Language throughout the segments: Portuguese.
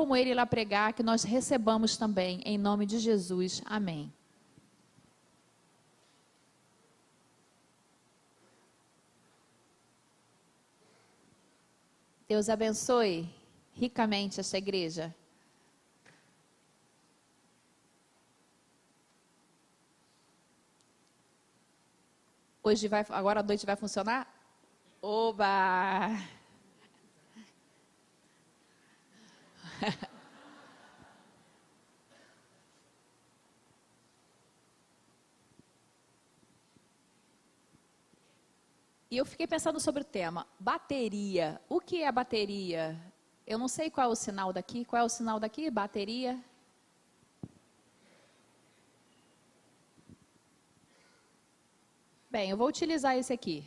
como ele irá pregar, que nós recebamos também, em nome de Jesus. Amém. Deus abençoe ricamente esta igreja. Agora a noite vai funcionar? Oba! E eu fiquei pensando sobre o tema, bateria. O que é bateria? Eu não sei qual é o sinal daqui. Qual é o sinal daqui? Bateria. Bem, eu vou utilizar esse aqui.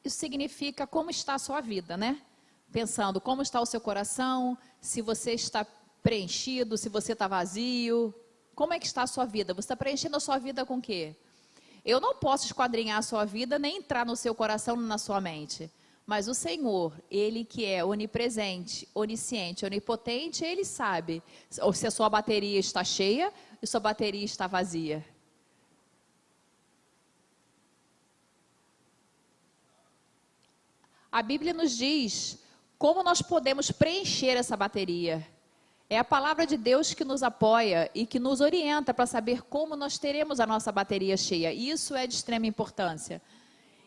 Isso significa como está a sua vida, né? Pensando como está o seu coração, se você está preenchido, se você está vazio. Como é que está a sua vida? Você está preenchendo a sua vida com o quê? Eu não posso esquadrinhar a sua vida, nem entrar no seu coração, na sua mente. Mas o Senhor, Ele que é onipresente, onisciente, onipotente, Ele sabe se a sua bateria está cheia e sua bateria está vazia. A Bíblia nos diz como nós podemos preencher essa bateria. É a palavra de Deus que nos apoia e que nos orienta para saber como nós teremos a nossa bateria cheia. Isso é de extrema importância.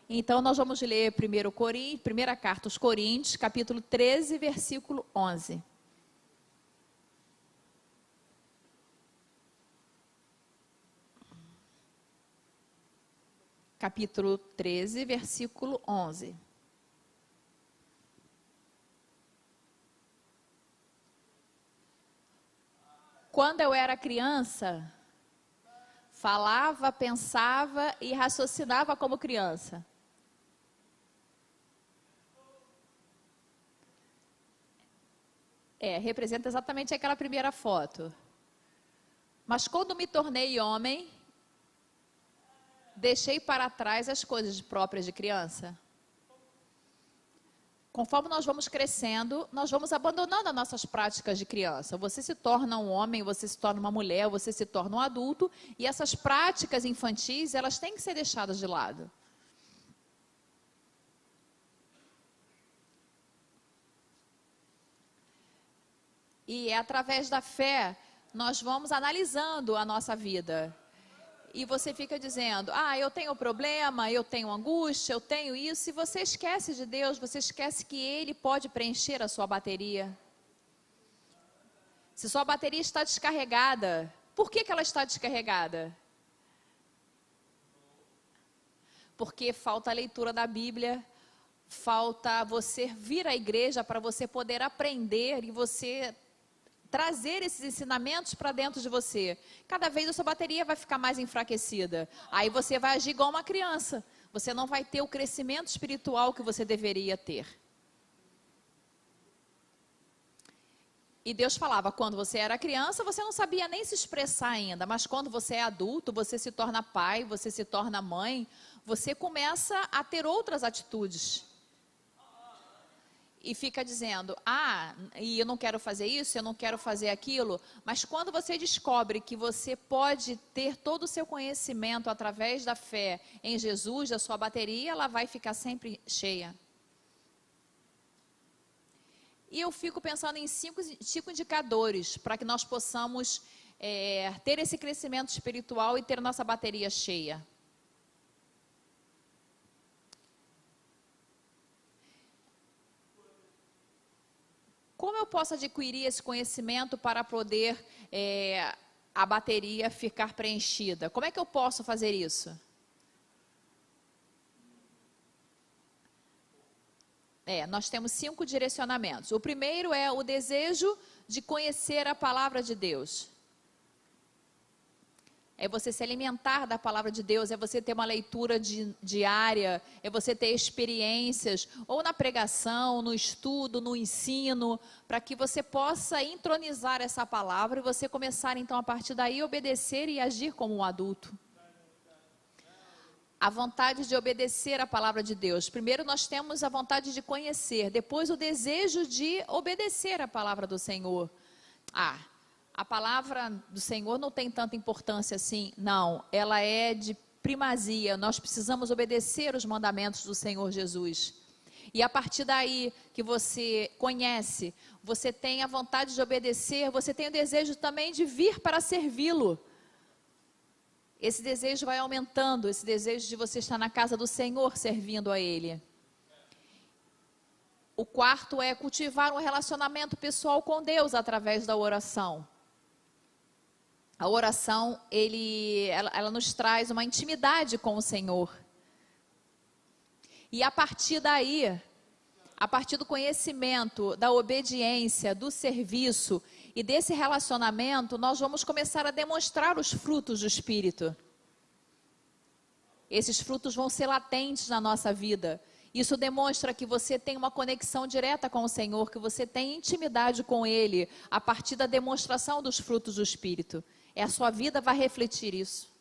Então, nós vamos ler primeira carta aos Coríntios, capítulo 13, versículo 11. Capítulo 13, versículo 11. Quando eu era criança, falava, pensava e raciocinava como criança. Representa exatamente aquela primeira foto. Mas quando me tornei homem, deixei para trás as coisas próprias de criança. Conforme nós vamos crescendo, nós vamos abandonando as nossas práticas de criança. Você se torna um homem, você se torna uma mulher, você se torna um adulto, e essas práticas infantis, elas têm que ser deixadas de lado. E é através da fé, nós vamos analisando a nossa vida. E você fica dizendo, eu tenho problema, eu tenho angústia, eu tenho isso. E você esquece de Deus, você esquece que Ele pode preencher a sua bateria. Se sua bateria está descarregada, por que ela está descarregada? Porque falta a leitura da Bíblia, falta você vir à igreja para você poder aprender e você trazer esses ensinamentos para dentro de você. Cada vez a sua bateria vai ficar mais enfraquecida. Aí você vai agir igual uma criança. Você não vai ter o crescimento espiritual que você deveria ter. E Deus falava, quando você era criança, você não sabia nem se expressar ainda. Mas quando você é adulto, você se torna pai, você se torna mãe, você começa a ter outras atitudes. E fica dizendo, e eu não quero fazer isso, eu não quero fazer aquilo. Mas quando você descobre que você pode ter todo o seu conhecimento através da fé em Jesus, a sua bateria, ela vai ficar sempre cheia. E eu fico pensando em cinco indicadores para que nós possamos ter esse crescimento espiritual e ter nossa bateria cheia. Como eu posso adquirir esse conhecimento para poder a bateria ficar preenchida? Como é que eu posso fazer isso? Nós temos 5 direcionamentos. O primeiro é o desejo de conhecer a palavra de Deus. É você se alimentar da palavra de Deus, é você ter uma leitura diária, é você ter experiências, ou na pregação, no estudo, no ensino, para que você possa entronizar essa palavra e você começar então a partir daí a obedecer e agir como um adulto. a vontade de obedecer a palavra de Deus. Primeiro nós temos a vontade de conhecer, depois o desejo de obedecer a palavra do Senhor. A palavra do Senhor não tem tanta importância assim. Não, ela é de primazia. Nós precisamos obedecer os mandamentos do Senhor Jesus. E a partir daí que você conhece, você tem a vontade de obedecer, você tem o desejo também de vir para servi-lo. Esse desejo vai aumentando, esse desejo de você estar na casa do Senhor servindo a Ele. O quarto é cultivar um relacionamento pessoal com Deus através da oração. A oração, ela nos traz uma intimidade com o Senhor. E a partir daí, a partir do conhecimento, da obediência, do serviço e desse relacionamento, nós vamos começar a demonstrar os frutos do Espírito. Esses frutos vão ser latentes na nossa vida. Isso demonstra que você tem uma conexão direta com o Senhor, que você tem intimidade com Ele, a partir da demonstração dos frutos do Espírito. A sua vida vai refletir isso.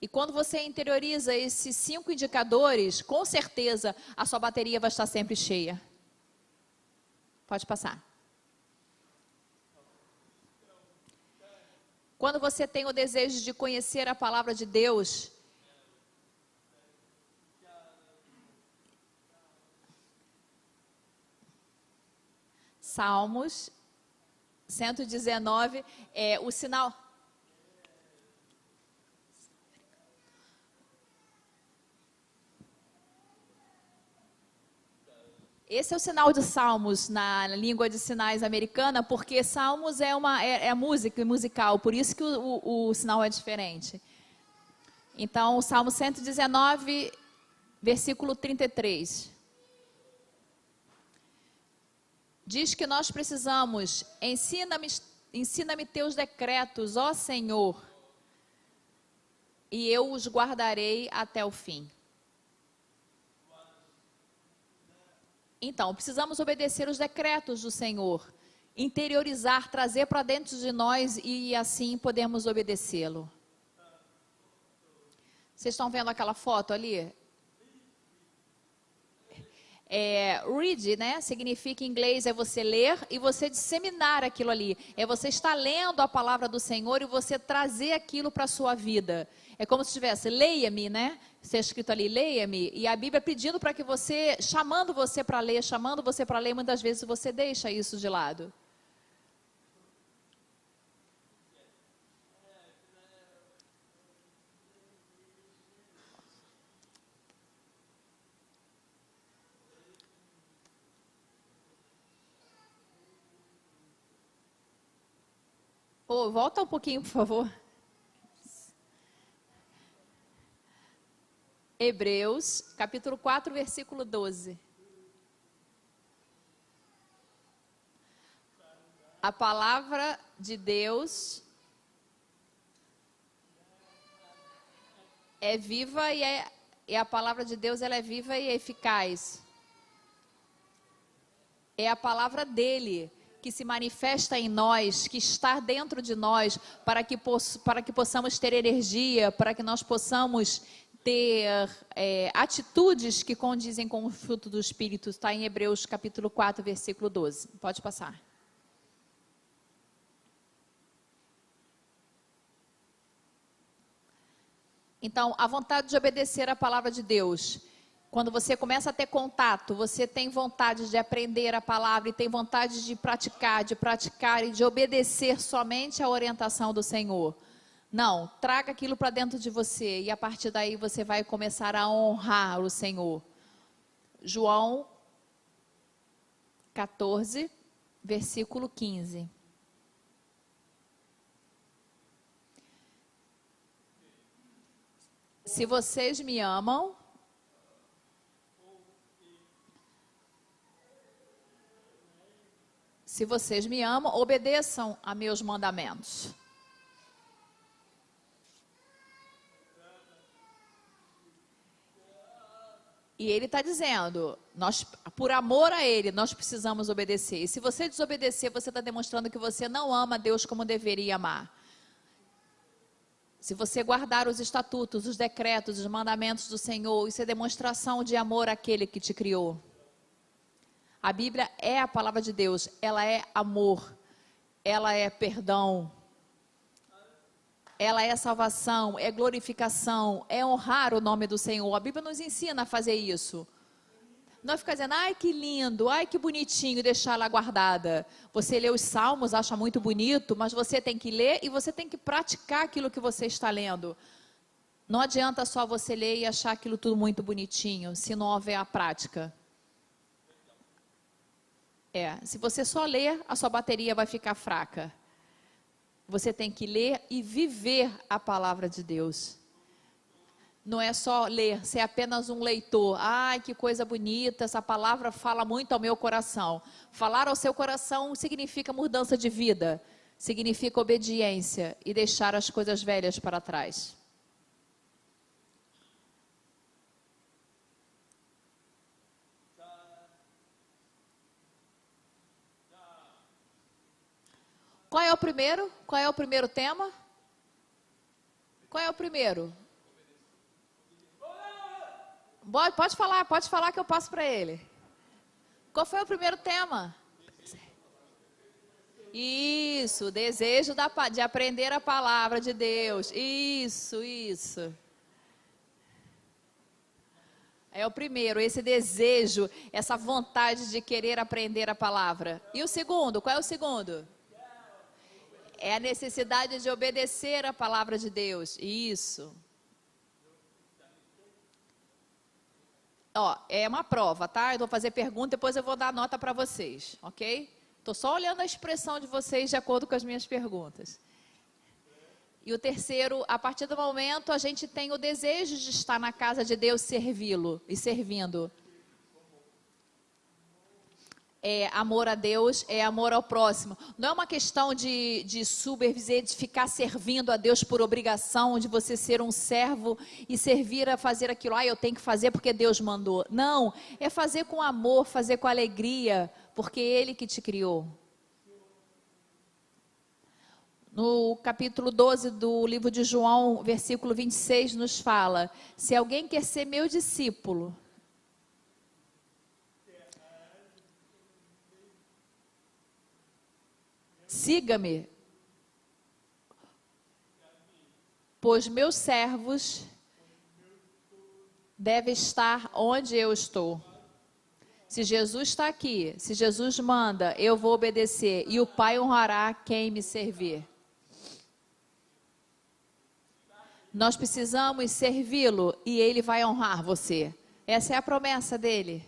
E quando você interioriza esses 5 indicadores, com certeza a sua bateria vai estar sempre cheia. Pode passar. Quando você tem o desejo de conhecer a palavra de Deus, Salmos 119 é o sinal. Esse é o sinal de Salmos na língua de sinais americana, porque Salmos é música musical, por isso que o sinal é diferente. Então, o Salmo 119, versículo 33. Diz que nós precisamos, ensina-me teus decretos, ó Senhor, e eu os guardarei até o fim. Então, precisamos obedecer os decretos do Senhor, interiorizar, trazer para dentro de nós e assim podemos obedecê-lo. Vocês estão vendo aquela foto ali? Read, né? Significa em inglês é você ler e você disseminar aquilo ali. É você estar lendo a palavra do Senhor e você trazer aquilo para a sua vida. É como se tivesse, leia-me, né? Está escrito ali, leia-me. E a Bíblia pedindo para que você, chamando você para ler, muitas vezes você deixa isso de lado. Volta um pouquinho, por favor. Hebreus, capítulo 4, versículo 12. A palavra de Deus é viva e a palavra de Deus ela é viva e eficaz. É a palavra dele que se manifesta em nós, que está dentro de nós, para que possamos ter energia, para que nós possamos ter atitudes que condizem com o fruto do Espírito. Está em Hebreus capítulo 4, versículo 12. Pode passar. Então, a vontade de obedecer a palavra de Deus. Quando você começa a ter contato, você tem vontade de aprender a palavra e tem vontade de praticar e de obedecer somente à orientação do Senhor. Não, traga aquilo para dentro de você e a partir daí você vai começar a honrar o Senhor. João 14, versículo 15. Se vocês me amam, obedeçam a meus mandamentos. E ele está dizendo, por amor a ele, nós precisamos obedecer. E se você desobedecer, você está demonstrando que você não ama Deus como deveria amar. Se você guardar os estatutos, os decretos, os mandamentos do Senhor, isso é demonstração de amor àquele que te criou. A Bíblia é a palavra de Deus, ela é amor, ela é perdão, ela é salvação, é glorificação, é honrar o nome do Senhor. A Bíblia nos ensina a fazer isso. Não ficar dizendo, ai que lindo, ai que bonitinho, deixar ela guardada. Você lê os salmos, acha muito bonito, mas você tem que ler e você tem que praticar aquilo que você está lendo. Não adianta só você ler e achar aquilo tudo muito bonitinho, se não houver a prática. Se você só ler, a sua bateria vai ficar fraca. Você tem que ler e viver a palavra de Deus. Não é só ler, ser apenas um leitor. Ai, que coisa bonita, essa palavra fala muito ao meu coração. Falar ao seu coração significa mudança de vida, significa obediência e deixar as coisas velhas para trás. Qual é o primeiro? Qual é o primeiro tema? Qual é o primeiro? Pode falar que eu passo para ele. Qual foi o primeiro tema? Isso, o desejo de aprender a palavra de Deus. Isso. É o primeiro, esse desejo, essa vontade de querer aprender a palavra. E o segundo, qual é o segundo? É a necessidade de obedecer a palavra de Deus. Isso. É uma prova, tá? Eu vou fazer pergunta, depois eu vou dar nota para vocês, ok? Estou só olhando a expressão de vocês de acordo com as minhas perguntas. E o terceiro, a partir do momento a gente tem o desejo de estar na casa de Deus, servi-lo e servindo. É amor a Deus, é amor ao próximo. Não é uma questão de subserviência, de ficar servindo a Deus por obrigação, de você ser um servo e servir a fazer aquilo. Eu tenho que fazer porque Deus mandou. Não, é fazer com amor, fazer com alegria, porque é Ele que te criou. No capítulo 12 do livro de João, versículo 26, nos fala: se alguém quer ser meu discípulo, siga-me, pois meus servos devem estar onde eu estou. Se Jesus está aqui, se Jesus manda, eu vou obedecer, e o Pai honrará quem me servir. Nós precisamos servi-lo e Ele vai honrar você. Essa é a promessa dele.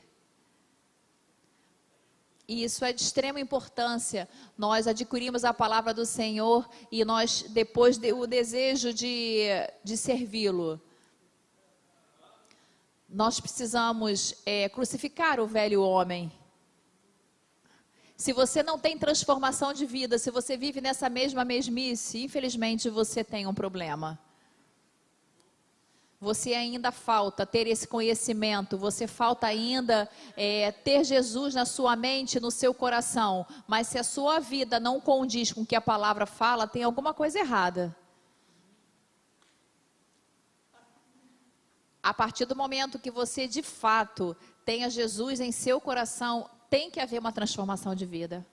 E isso é de extrema importância. Nós adquirimos a palavra do Senhor e nós, depois, o desejo de servi-lo. Nós precisamos crucificar o velho homem. Se você não tem transformação de vida, se você vive nessa mesma mesmice, infelizmente você tem um problema. Você ainda falta ter esse conhecimento, você falta ainda ter Jesus na sua mente, no seu coração. Mas se a sua vida não condiz com o que a palavra fala, tem alguma coisa errada. A partir do momento que você de fato tenha Jesus em seu coração, tem que haver uma transformação de vida.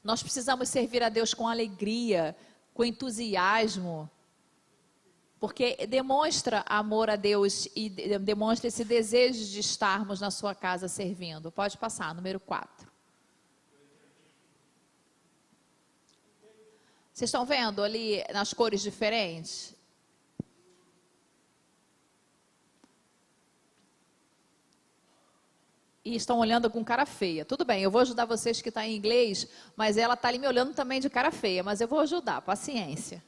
Nós precisamos servir a Deus com alegria, com entusiasmo, porque demonstra amor a Deus e demonstra esse desejo de estarmos na sua casa servindo. Pode passar, número 4. Vocês estão vendo ali nas cores diferentes? E estão olhando com cara feia. Tudo bem, eu vou ajudar vocês que estão em inglês, mas ela está ali me olhando também de cara feia, mas eu vou ajudar, paciência.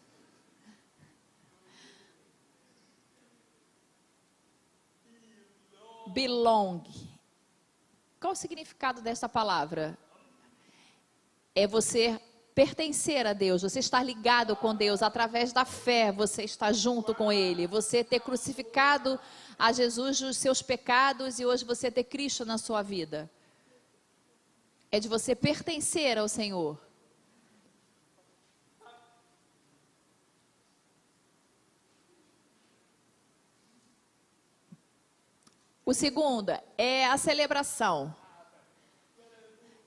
Belong. Qual o significado dessa palavra? É você pertencer a Deus, você estar ligado com Deus, através da fé, você está junto com Ele, você ter crucificado a Jesus os seus pecados e hoje você ter Cristo na sua vida. É de você pertencer ao Senhor. O segundo é a celebração.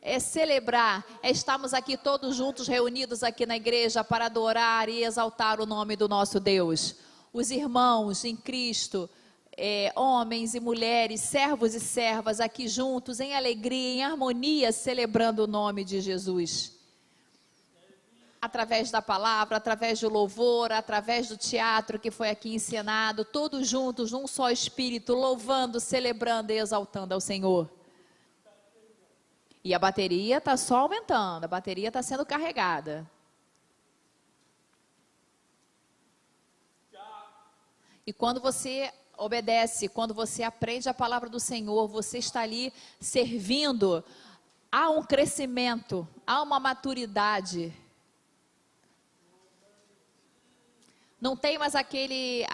É celebrar, é estarmos aqui todos juntos, reunidos aqui na igreja para adorar e exaltar o nome do nosso Deus. Os irmãos em Cristo, homens e mulheres, servos e servas aqui juntos, em alegria, em harmonia, celebrando o nome de Jesus. Através da palavra, através do louvor, através do teatro que foi aqui encenado, todos juntos, num só espírito, louvando, celebrando e exaltando ao Senhor. E a bateria está só aumentando, a bateria está sendo carregada. E quando você obedece, quando você aprende a palavra do Senhor, você está ali servindo, há um crescimento, há uma maturidade. Não tem mais aquele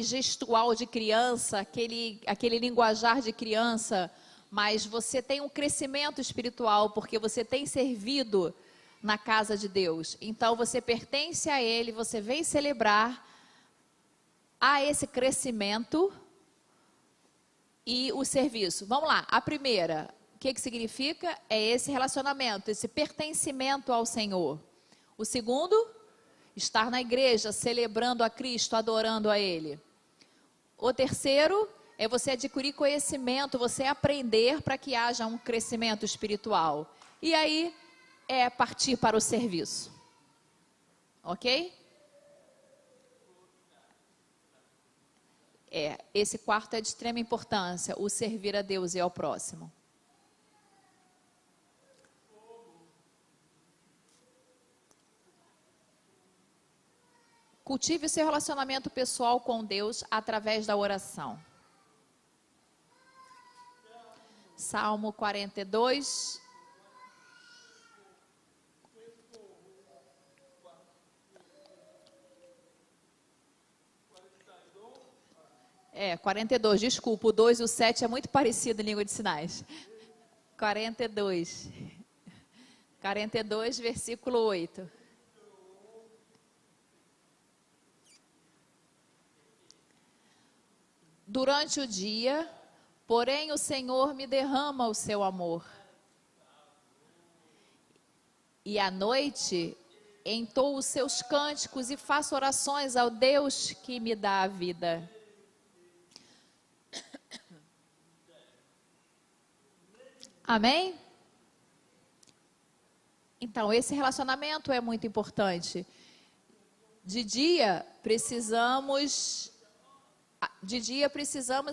gestual de criança, aquele linguajar de criança, mas você tem um crescimento espiritual, porque você tem servido na casa de Deus. Então você pertence a Ele, você vem celebrar a esse crescimento e o serviço. Vamos lá, a primeira, o que significa? É esse relacionamento, esse pertencimento ao Senhor. O segundo, estar na igreja, celebrando a Cristo, adorando a Ele. O terceiro é você adquirir conhecimento, você aprender para que haja um crescimento espiritual. E aí é partir para o serviço. Ok? Esse quarto é de extrema importância, o servir a Deus e ao próximo. Cultive o seu relacionamento pessoal com Deus através da oração. Salmo 42. É, 42, desculpa, o 2 e o 7 é muito parecido em língua de sinais. 42. 42, versículo 8. Durante o dia, porém, o Senhor me derrama o seu amor. E à noite, entoo os seus cânticos e faço orações ao Deus que me dá a vida. Amém? Então, esse relacionamento é muito importante. De dia, precisamos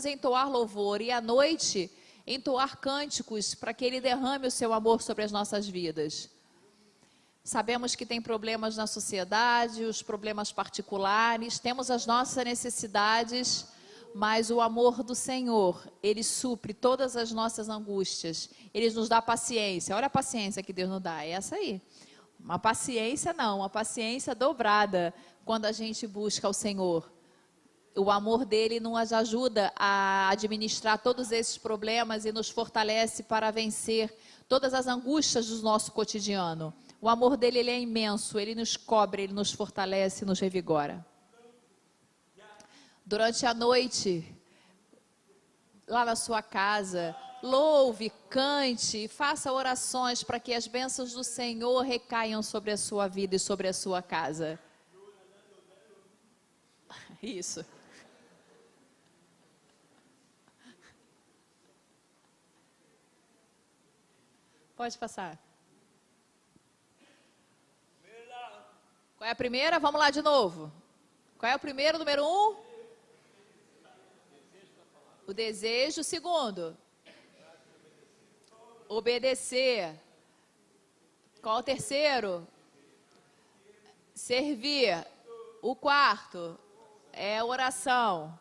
entoar louvor e à noite entoar cânticos para que Ele derrame o seu amor sobre as nossas vidas. Sabemos que tem problemas na sociedade, os problemas particulares, temos as nossas necessidades, mas o amor do Senhor, Ele supre todas as nossas angústias. Ele nos dá paciência. Olha a paciência que Deus nos dá, é essa aí. Uma paciência não, uma paciência dobrada quando a gente busca o Senhor. O amor dele nos ajuda a administrar todos esses problemas e nos fortalece para vencer todas as angústias do nosso cotidiano. O amor dele, ele é imenso, ele nos cobre, ele nos fortalece, nos revigora. Durante a noite, lá na sua casa, louve, cante, faça orações para que as bênçãos do Senhor recaiam sobre a sua vida e sobre a sua casa. Isso. Pode passar. Qual é a primeira? Vamos lá de novo. Qual é o primeiro, número 1? O desejo. O segundo? Obedecer. Qual o terceiro? Servir. O quarto é oração.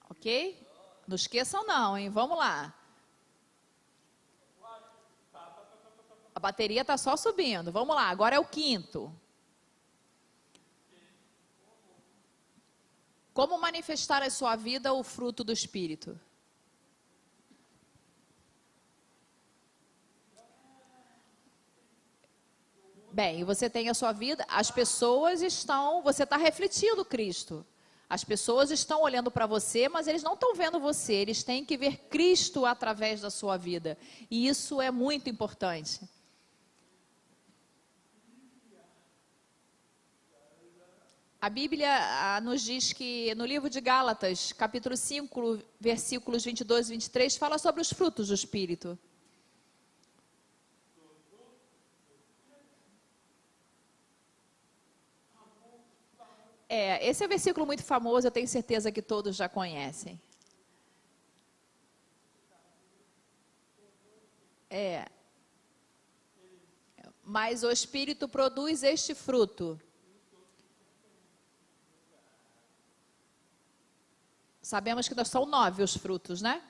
Ok? Não esqueçam não, hein? Vamos lá. A bateria está só subindo. Vamos lá, agora é o quinto. Como manifestar em sua vida o fruto do Espírito? Bem, você tem a sua vida, as pessoas estão, você está refletindo Cristo. As pessoas estão olhando para você, mas eles não estão vendo você. Eles têm que ver Cristo através da sua vida. E isso é muito importante. A Bíblia nos diz que no livro de Gálatas, capítulo 5, versículos 22 e 23, fala sobre os frutos do Espírito. Esse é um versículo muito famoso, eu tenho certeza que todos já conhecem. Mas o Espírito produz este fruto. Sabemos que são 9 os frutos, né?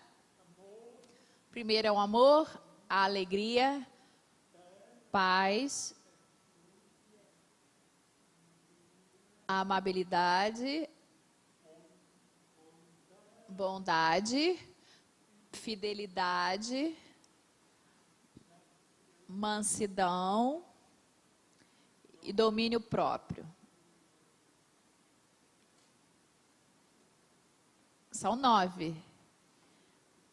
Primeiro é o amor, a alegria, paz, a amabilidade, bondade, fidelidade, mansidão e domínio próprio. São 9.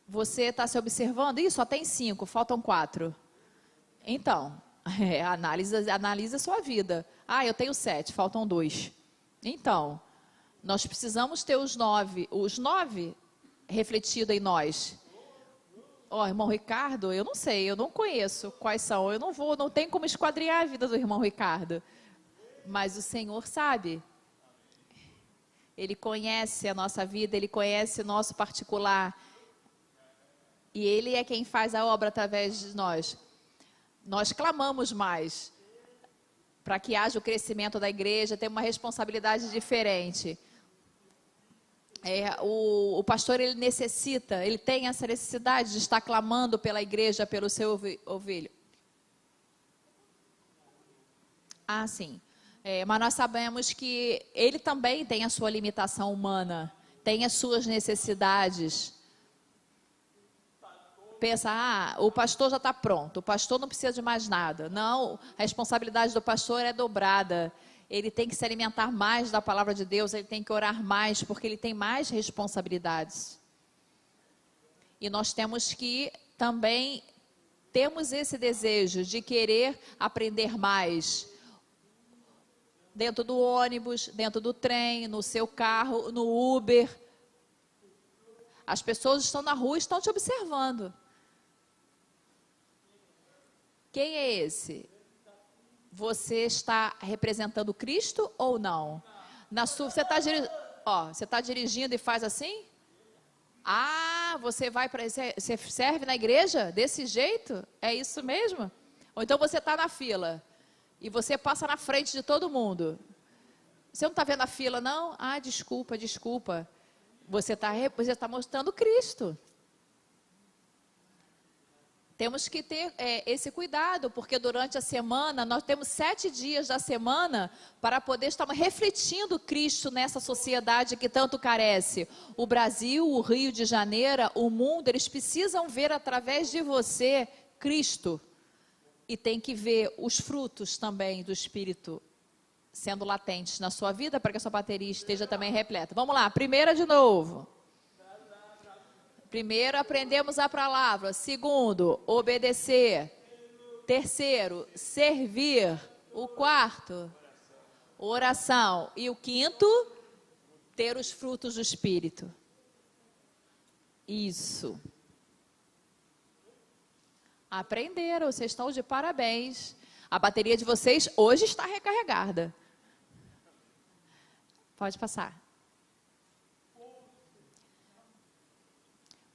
Você está se observando? Ih, só tem 5, faltam 4. Então, analisa a sua vida. Ah, eu tenho 7, faltam 2. Então, nós precisamos ter os 9 refletidos em nós. Ó, irmão Ricardo, eu não sei, eu não conheço quais são. Eu não tenho como esquadrinhar a vida do irmão Ricardo. Mas o Senhor sabe. Ele conhece a nossa vida, Ele conhece o nosso particular. E Ele é quem faz a obra através de nós. Nós clamamos mais para que haja o crescimento da igreja, tem uma responsabilidade diferente. O pastor, ele tem essa necessidade de estar clamando pela igreja, pelo seu ovelho. Ah, sim. Mas nós sabemos que ele também tem a sua limitação humana, tem as suas necessidades. Pensa, o pastor já está pronto, o pastor não precisa de mais nada. Não, a responsabilidade do pastor é dobrada. Ele tem que se alimentar mais da palavra de Deus, ele tem que orar mais, porque ele tem mais responsabilidades. E nós temos que também, temos esse desejo de querer aprender mais. Dentro do ônibus, dentro do trem, no seu carro, no Uber. As pessoas estão na rua e estão te observando. Quem é esse? Você está representando Cristo ou não? Você está dirigindo e faz assim? Ah, você serve na igreja desse jeito? É isso mesmo? Ou então você está na fila e você passa na frente de todo mundo. Você não está vendo a fila, não? Ah, desculpa. Você está mostrando Cristo. Temos que ter esse cuidado, porque durante a semana, nós temos 7 dias da semana para poder estar refletindo Cristo nessa sociedade que tanto carece. O Brasil, o Rio de Janeiro, o mundo, eles precisam ver através de você Cristo. E tem que ver os frutos também do Espírito sendo latentes na sua vida, para que a sua bateria esteja também repleta. Vamos lá, primeira de novo. Primeiro, aprendemos a palavra. Segundo, obedecer. Terceiro, servir. O quarto, oração. E o quinto, ter os frutos do Espírito. Isso. Aprenderam, vocês estão de parabéns. A bateria de vocês hoje está recarregada. Pode passar.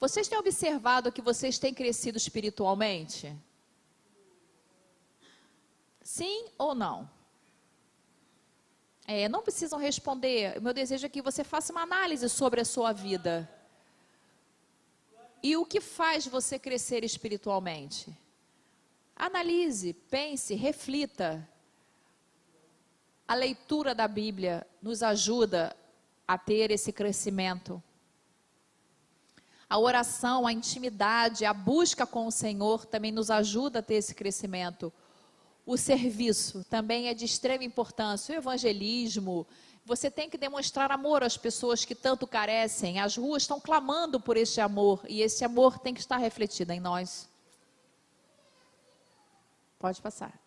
Vocês têm observado que vocês têm crescido espiritualmente? Sim ou não? Não precisam responder. O meu desejo é que você faça uma análise sobre a sua vida. E o que faz você crescer espiritualmente? Analise, pense, reflita. A leitura da Bíblia nos ajuda a ter esse crescimento. A oração, a intimidade, a busca com o Senhor também nos ajuda a ter esse crescimento. O serviço também é de extrema importância. O evangelismo, Você tem que demonstrar amor às pessoas que tanto carecem. As ruas estão clamando por esse amor e esse amor tem que estar refletido em nós. Pode passar.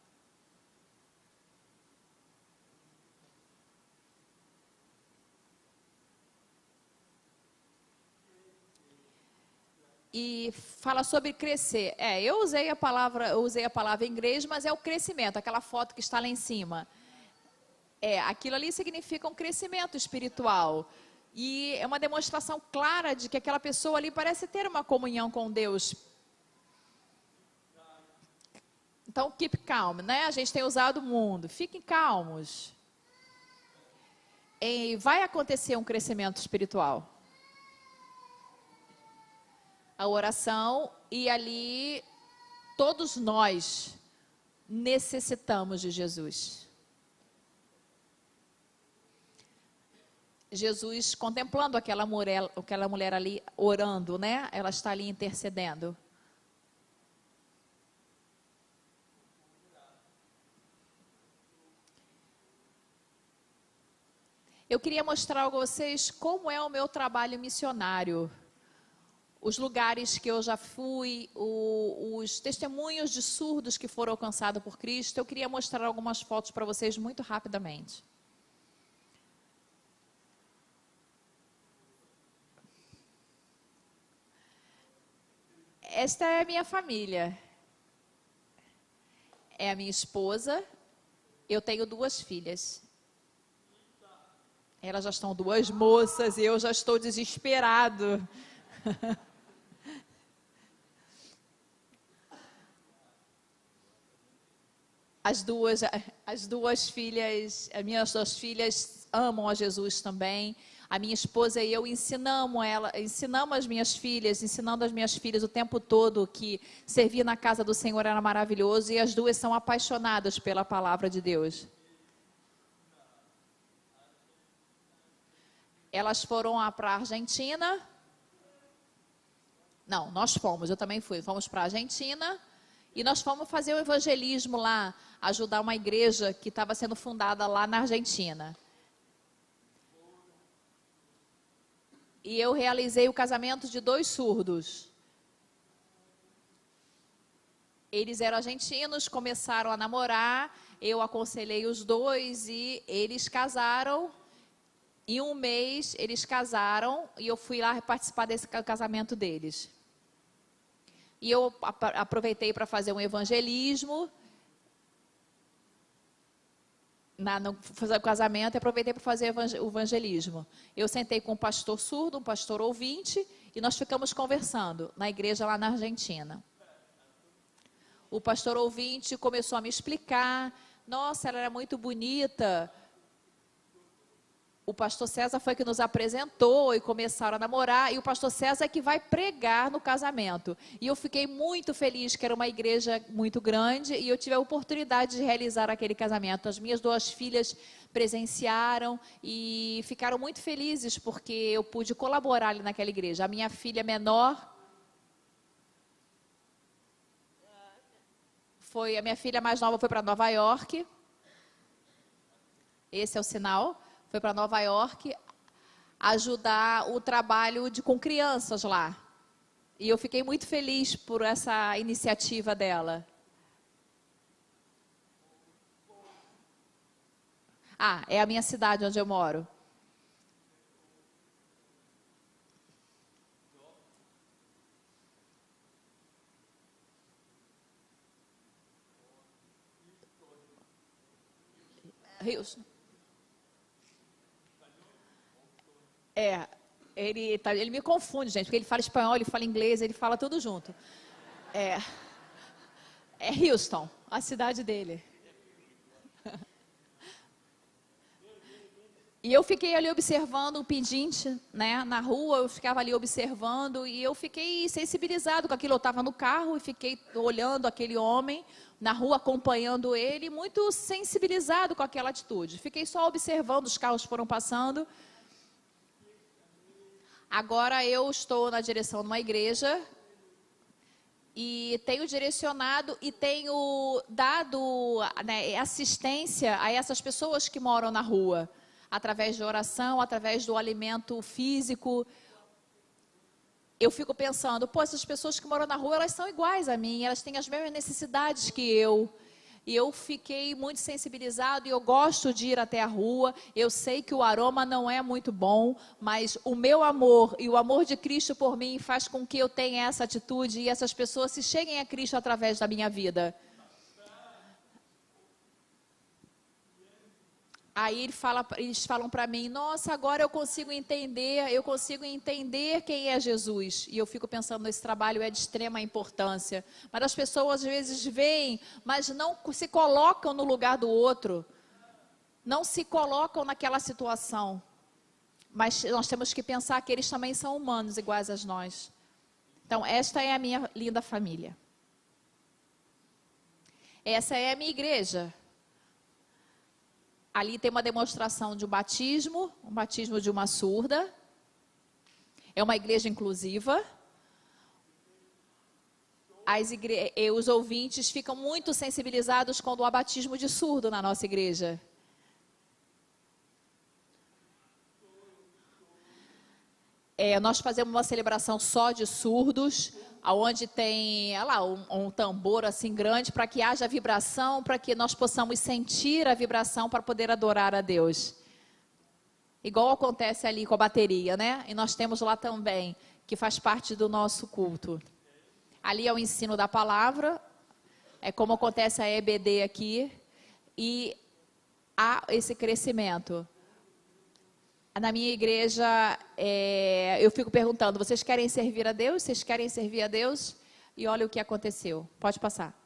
E fala sobre crescer. Eu usei a palavra em inglês, mas é o crescimento, aquela foto que está lá em cima. Aquilo ali significa um crescimento espiritual. E é uma demonstração clara de que aquela pessoa ali parece ter uma comunhão com Deus. Então, keep calm, né? A gente tem usado o mundo. Fiquem calmos. E vai acontecer um crescimento espiritual. A oração, e ali todos nós necessitamos de Jesus. Jesus contemplando aquela mulher ali orando, né? Ela está ali intercedendo. Eu queria mostrar a vocês como é o meu trabalho missionário. Os lugares que eu já fui, os testemunhos de surdos que foram alcançados por Cristo. Eu queria mostrar algumas fotos para vocês muito rapidamente. Esta é a minha família. É a minha esposa. Eu tenho 2 filhas. Elas já estão 2 moças e eu já estou desesperado. As duas filhas, as minhas 2 filhas amam a Jesus também. A minha esposa e eu ensinamos as minhas filhas, ensinando as minhas filhas o tempo todo que servir na casa do Senhor era maravilhoso, e as 2 são apaixonadas pela palavra de Deus. Elas foram para a Argentina. Não, nós fomos, eu também fui. Fomos para a Argentina e nós fomos fazer o evangelismo lá, ajudar uma igreja que estava sendo fundada lá na Argentina. E eu realizei o casamento de 2 surdos. Eles eram argentinos, começaram a namorar, eu aconselhei os 2 e eles casaram. Em 1 mês, eles casaram e eu fui lá participar desse casamento deles. E eu aproveitei para fazer um evangelismo. No fazer o casamento, aproveitei para fazer o evangelismo. Eu sentei com um pastor surdo, um pastor ouvinte, e nós ficamos conversando na igreja lá na Argentina. O pastor ouvinte começou a me explicar. Nossa, ela era muito bonita. O pastor César foi que nos apresentou e começaram a namorar. E o pastor César é que vai pregar no casamento. E eu fiquei muito feliz, que era uma igreja muito grande. E eu tive a oportunidade de realizar aquele casamento. As minhas 2 filhas presenciaram e ficaram muito felizes, porque eu pude colaborar ali naquela igreja. A minha filha menor... a minha filha mais nova foi para Nova York. Esse é o sinal. Foi para Nova York ajudar o trabalho com crianças lá. E eu fiquei muito feliz por essa iniciativa dela. É a minha cidade onde eu moro. Houston. Ele me confunde, gente, porque ele fala espanhol, ele fala inglês, ele fala tudo junto. É Houston, a cidade dele. E eu fiquei ali observando o pedinte, né, na rua, eu ficava ali observando e eu fiquei sensibilizado com aquilo. Eu estava no carro e fiquei olhando aquele homem na rua, acompanhando ele, muito sensibilizado com aquela atitude. Fiquei só observando, os carros foram passando. Agora eu estou na direção de uma igreja e tenho direcionado e tenho dado, né, assistência a essas pessoas que moram na rua. através de oração, através do alimento físico. Eu fico pensando, pô, essas pessoas que moram na rua, elas são iguais a mim, elas têm as mesmas necessidades que eu. E eu fiquei muito sensibilizado e eu gosto de ir até a rua. Eu sei que o aroma não é muito bom, mas o meu amor e o amor de Cristo por mim faz com que eu tenha essa atitude e essas pessoas se cheguem a Cristo através da minha vida. Aí eles falam para mim, nossa, agora eu consigo entender quem é Jesus. E eu fico pensando, esse trabalho é de extrema importância. Mas as pessoas às vezes veem, mas não se colocam no lugar do outro. Não se colocam naquela situação. Mas nós temos que pensar que eles também são humanos, iguais a nós. Então, esta é a minha linda família. Essa é a minha igreja. Ali tem uma demonstração de um batismo de uma surda. É uma igreja inclusiva. Os ouvintes ficam muito sensibilizados quando há batismo de surdo na nossa igreja. Nós fazemos uma celebração só de surdos, onde tem um tambor assim grande para que haja vibração, para que nós possamos sentir a vibração para poder adorar a Deus. Igual acontece ali com a bateria, né? E nós temos lá também, que faz parte do nosso culto. Ali é o ensino da palavra, é como acontece a EBD aqui, e há esse crescimento. Na minha igreja, eu fico perguntando, vocês querem servir a Deus? Vocês querem servir a Deus? E olha o que aconteceu. Pode passar.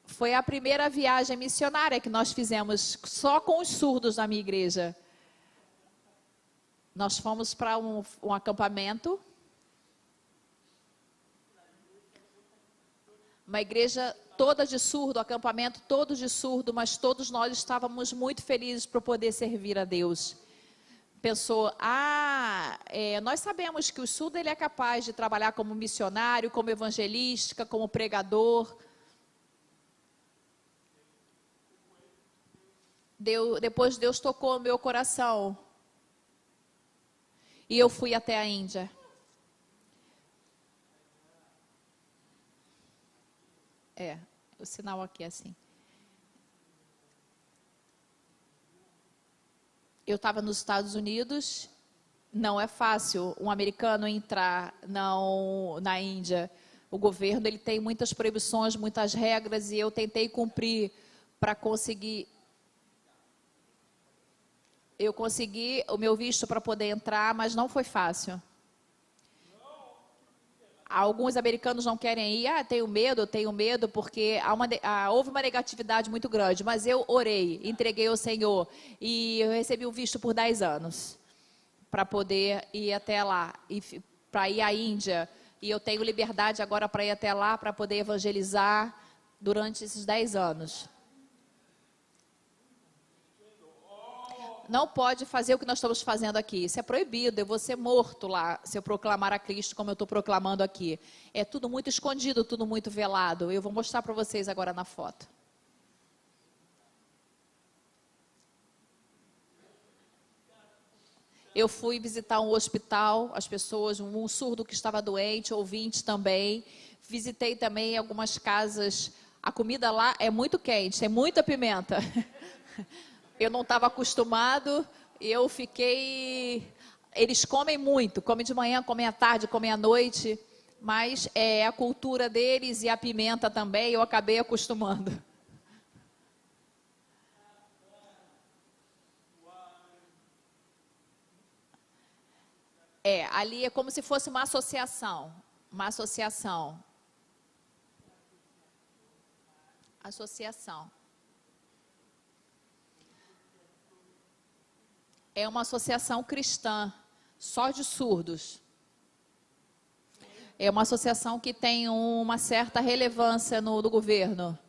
Foi a primeira viagem missionária que nós fizemos só com os surdos na minha igreja. Nós fomos para um acampamento. Uma igreja toda de surdo, acampamento todo de surdo, mas todos nós estávamos muito felizes por poder servir a Deus. Pensou, nós sabemos que o surdo ele é capaz de trabalhar como missionário, como evangelista, como pregador. Depois Deus tocou no meu coração. E eu fui até a Índia. O sinal aqui é assim. Eu estava nos Estados Unidos, não é fácil um americano entrar na Índia. O governo ele tem muitas proibições, muitas regras, e eu tentei cumprir para conseguir. Eu consegui o meu visto para poder entrar, mas não foi fácil. Alguns americanos não querem ir, tenho medo, porque houve uma negatividade muito grande. Mas eu orei, entreguei ao Senhor e eu recebi o visto por 10 anos para poder ir até lá, para ir à Índia. E eu tenho liberdade agora para ir até lá, para poder evangelizar durante esses 10 anos. Não pode fazer o que nós estamos fazendo aqui. Isso é proibido. Eu vou ser morto lá se eu proclamar a Cristo como eu estou proclamando aqui. É tudo muito escondido, tudo muito velado. Eu vou mostrar para vocês agora na foto. Eu fui visitar um hospital, as pessoas, um surdo que estava doente, ouvinte também. Visitei também algumas casas. A comida lá é muito quente, tem muita pimenta. Eu não estava acostumado, eu fiquei... Eles comem muito, comem de manhã, comem à tarde, comem à noite, mas é a cultura deles e a pimenta também, eu acabei acostumando. Ali é como se fosse uma associação. Uma associação. É uma associação cristã, só de surdos. É uma associação que tem uma certa relevância no governo.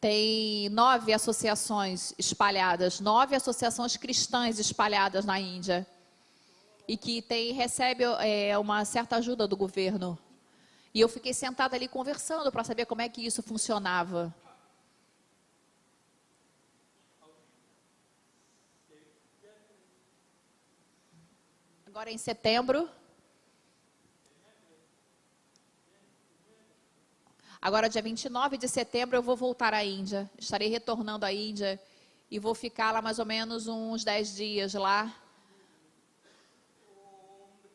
Tem 9 associações espalhadas, 9 associações cristãs espalhadas na Índia. E que recebe uma certa ajuda do governo. E eu fiquei sentada ali conversando para saber como é que isso funcionava. Agora em setembro. Agora, dia 29 de setembro, eu vou voltar à Índia. Estarei retornando à Índia e vou ficar lá mais ou menos uns 10 dias lá.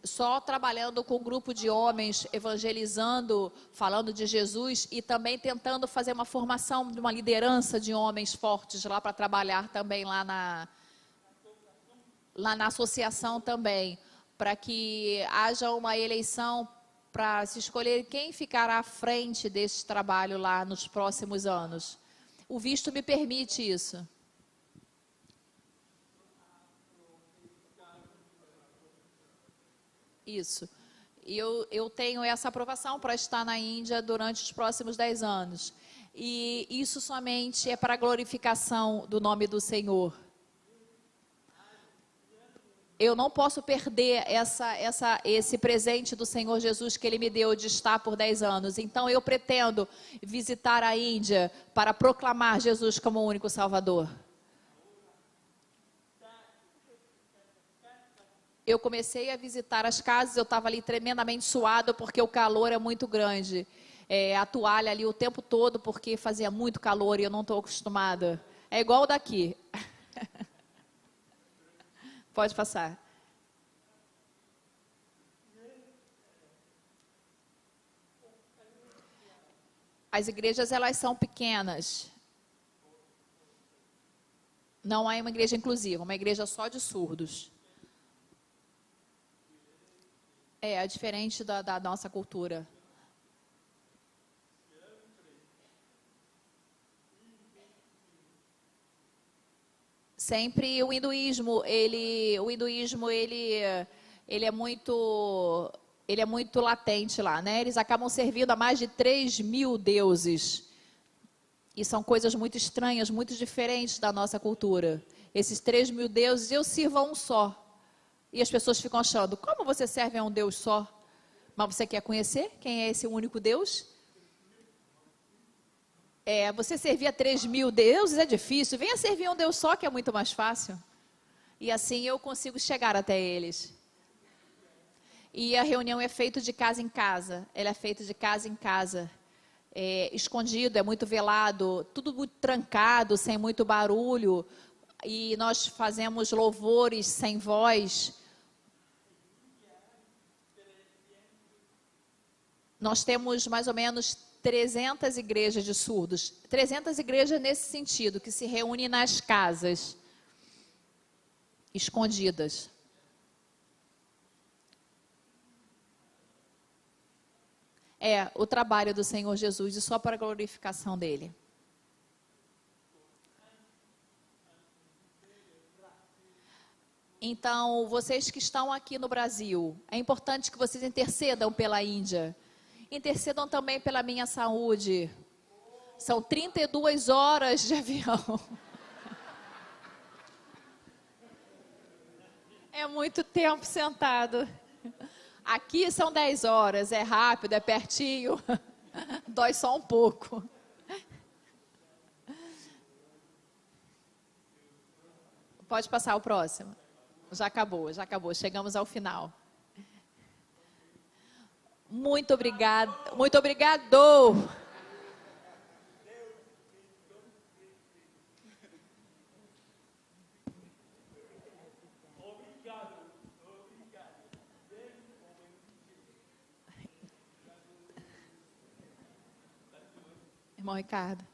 Só trabalhando com um grupo de homens, evangelizando, falando de Jesus e também tentando fazer uma formação de uma liderança de homens fortes lá para trabalhar também lá na associação também, para que haja uma eleição para se escolher quem ficará à frente desse trabalho lá nos próximos anos. O visto me permite isso. Isso. E eu tenho essa aprovação para estar na Índia durante os próximos 10 anos. E isso somente é para a glorificação do nome do Senhor. Eu não posso perder esse presente do Senhor Jesus que Ele me deu de estar por 10 anos. Então, eu pretendo visitar a Índia para proclamar Jesus como o único Salvador. Eu comecei a visitar as casas, eu estava ali tremendamente suado porque o calor é muito grande. A toalha ali o tempo todo porque fazia muito calor e eu não estou acostumada. É igual daqui. Pode passar. As igrejas, elas são pequenas. Não é uma igreja inclusiva, uma igreja só de surdos. É diferente da nossa cultura. Sempre o hinduísmo, ele é muito latente lá, né? Eles acabam servindo a mais de 3.000 deuses. E são coisas muito estranhas, muito diferentes da nossa cultura. Esses 3.000 deuses, eu sirvo a um só. E as pessoas ficam achando, como você serve a um Deus só? Mas você quer conhecer quem é esse único Deus? Você servir a 3.000 deuses é difícil. Venha servir a um Deus só, que é muito mais fácil. E assim eu consigo chegar até eles. E a reunião é feita de casa em casa. Ela é feita de casa em casa. Escondido, é muito velado, tudo muito trancado, sem muito barulho. E nós fazemos louvores sem voz. Nós temos mais ou menos 300 igrejas de surdos. 300 igrejas nesse sentido, que se reúnem nas casas, escondidas. É o trabalho do Senhor Jesus e só para a glorificação dele. Então, vocês que estão aqui no Brasil, é importante que vocês intercedam pela Índia. Intercedam também pela minha saúde. São 32 horas de avião. É muito tempo sentado. Aqui são 10 horas, é rápido, é pertinho. Dói só um pouco. Pode passar o próximo. Já acabou, já acabou. Chegamos ao final. Muito obrigado. Muito obrigado. Irmão Ricardo.